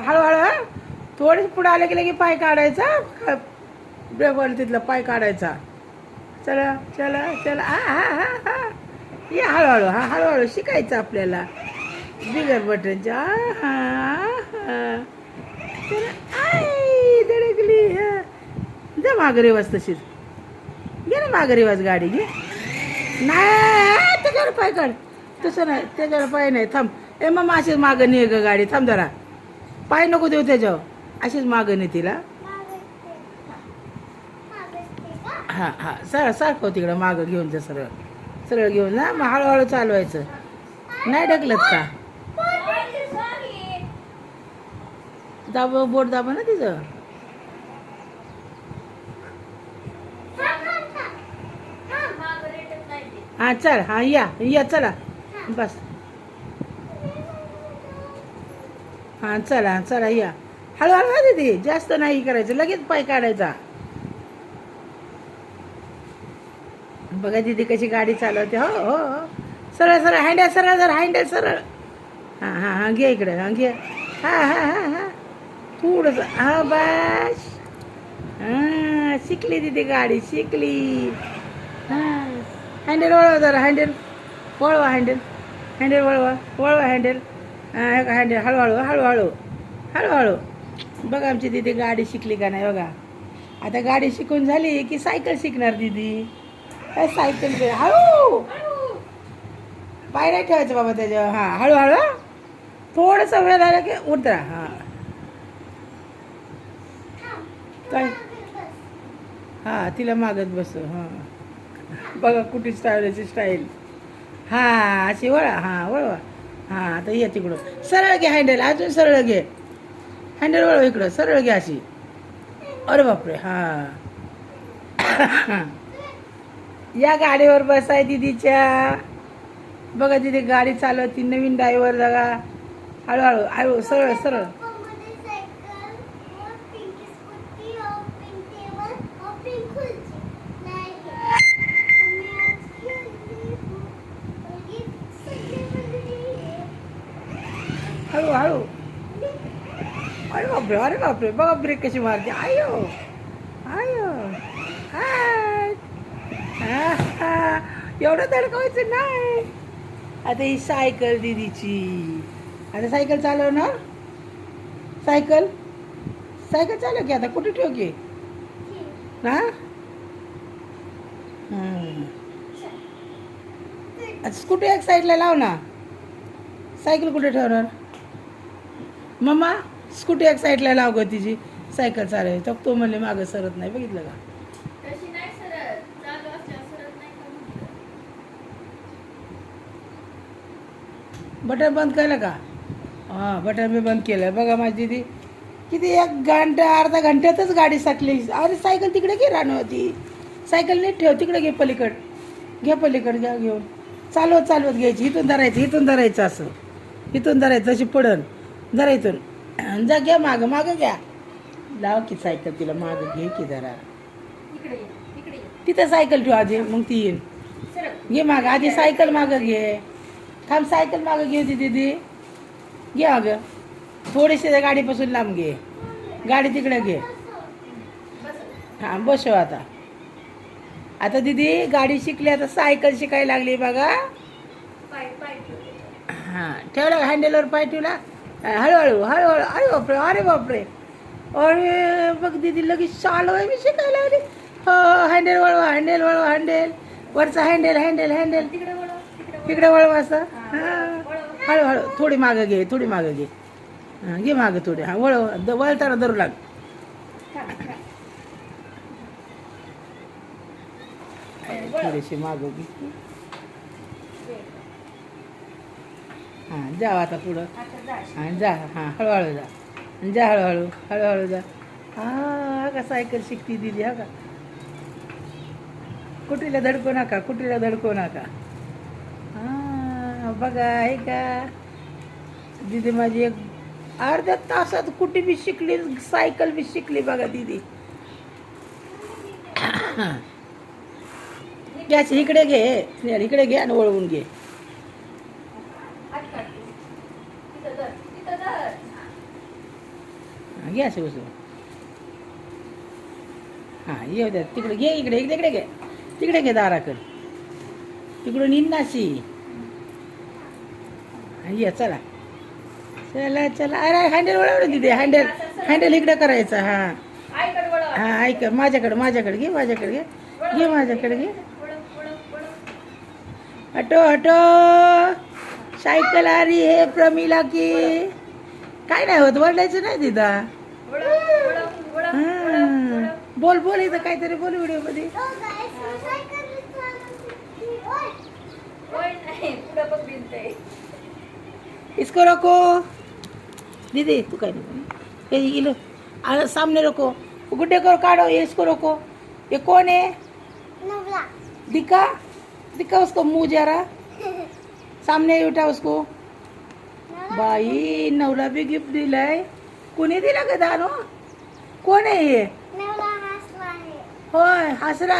हळूहळू हा. थोडीच पुढे आले की लगे पाय काढायचा. ब्रेकवर तिथला पाय काढायचा. चला चला चला हा हा हा हा. ये हळूहळू हा हळूहळू शिकायचं आपल्याला बिगर बटनच्या. हा हा. चला आई धडकली. जा माघारी वाज तशीच. घे ना माघारी वाज गाडी घे. नाही त्याच्यावर पाय काढ. तसं नाही त्याच्यावर पाय नाही थांब. ए मग अशीच मागं नाही ग गाडी. थांब जरा. पाय नको देऊ त्याच्यावर. अशीच मागं नाही तिला. हां हां सरळ सारखं तिकडं मागं घेऊन जा सरळ. सरळ घेऊन जा मग हळूहळू चालवायचं. नाही ढकलत का. दाबा बोट दाबा ना तिचं. हां चल हां या चला बस. हां चला चला या. हळूहळू हा दीदी जास्त नाही करायचं लगेच पाय काढायचा. बघा दीदी कशी गाडी चालवते. हो हो हो. सरळ सरळ हँडल सरळ जर हँडल सरळ. हां हां हां घे इकडे हां घे. हां हां हां हां थोडंसं हां बस. हां शिकली दीदी गाडी शिकली. हां हँडल वळवा जरा हँडल वळवा हँडल. हँडल वळवा वळवा हँडल. हां हे का हँडल हळूहळू हळूहळू हळूहळू. बघा आमची दीदी गाडी शिकली का नाही बघा. आता गाडी शिकून झाली की सायकल शिकणार दीदी. काय सायकल हळू. पाय नाही ठेवायचं बाबा त्याच्यावर. हां हळूहळू थोडंसं वेळ झालं की उतरा. हां काय हां तिला मागत बसू. हां बघा कुठे स्टाईलची स्टाईल. हां अशी वळा हां वळवा. हां आता ये तिकडं सरळ घे हँडल अजून सरळ घे. हँडल वळव इकडं सरळ घे अशी. अरे बापरे हां. या गाडीवर बसाय दीदीच्या. बघा दीदी गाडी चालवती नवीन ड्रायव्हर बघा. हळूहळू हळू सरळ सरळ. हळू हळू. अरे बापरे बघा ब्रेक कशी मारते. आयो आयो हाय. एवढं धडकवायचं नाही. आता ही सायकल दीदीची. आता सायकल चालवणार. सायकल सायकल चालव की आता कुठे ठेव की. हा स्कूटी एक साईडला लाव ना. सायकल कुठे ठेवणार. मम्मा स्कूटी एक साईडला लाव ग तिची. सायकल चालव तर तो म्हणले मागं सरत नाही बघितलं का. बटन बंद केलं का. हां बटन मी बंद केलं. बघा माझी दीदी किती एक घंटा अर्धा घंट्यातच गाडी साकली. अरे सायकल तिकडे घे राहणं सायकल नीट ठेव तिकडे घे पलीकड. घ्या पलीकड घ्या घेऊन. चालवत चालवत घ्यायची. इथून धरायचं असं. इथून धरायचं अशी पडन. धरा इथून जा घ्या मागं मागं घ्या. लाव की सायकल तिला मागं घे की जरा. तिथं सायकल ठेव आधी मग ती येईल. घे मागं आधी सायकल मागं घे. थांब सायकल मागं घे होती दीदी. घे अगं थोडीशी गाडीपासून लांब घे. गाडी तिकडे घे. हां बसव आता. आता दीदी गाडी शिकली आता सायकल शिकायला लागली बघा. हां ठेवला हँडलवर पाय ठेवला. हळूहळू हळूहळू. अरे बापरे अरे बापरे. अरे बघ दीदी लगेच चालवाय मी शिकायला लागली. हो हँडल वळवा हँडल वळवा हँडल. वरचा हँडल हँडल हँडल तिकडे वळवा असं. हां हळूहळू थोडी मागं घे थोडी मागं घे. हां घे मागं थोडी. हां वळव वळताना धरू लाग. थोडीशी मागं घे. हां जा आता पुढं. हां जा हां हळूहळू जा. जा हळूहळू हळूहळू जा. हा का सायकल शिकती दिली. हा का कुठीला धडकू नका कुठीला धडकू नका. हां बघा आहे का दीदी माझी एक अर्ध्या तासात कुठे बी शिकली सायकल बी शिकली बघा दीदी. घ्यायची इकडे घे इकडे घे आणि वळवून घे. घे असे बसून. हां येऊ द्या तिकडे घे इकडे इकडे इकडे घे तिकडे घे दाराकडे तिकडून इन्नाशी ये चला चला चला अरे हँडल वळवलं तिथे हँडल हँडल इकडे करायचं हां हां ऐक माझ्याकडे घे माझ्याकडे घे माझ्याकडे घे हटो हटो सायकल आ रही है प्रमिला की काय नाही होत वळायचं नाही तिथं हां बोल बोल इथं काहीतरी बोल व्हिडिओ मध्ये इसको रखो दीदी तू काय नहीं लो सामने रखो गुड्डे को काटो ये इसको रखो ये कौन है दिखा दिखा उसको मुंह जरा सामने उठा उसको बाई नवला भी गिफ्ट दिलाय कोणी दिला का दानो कोण आहे हे होय हसरा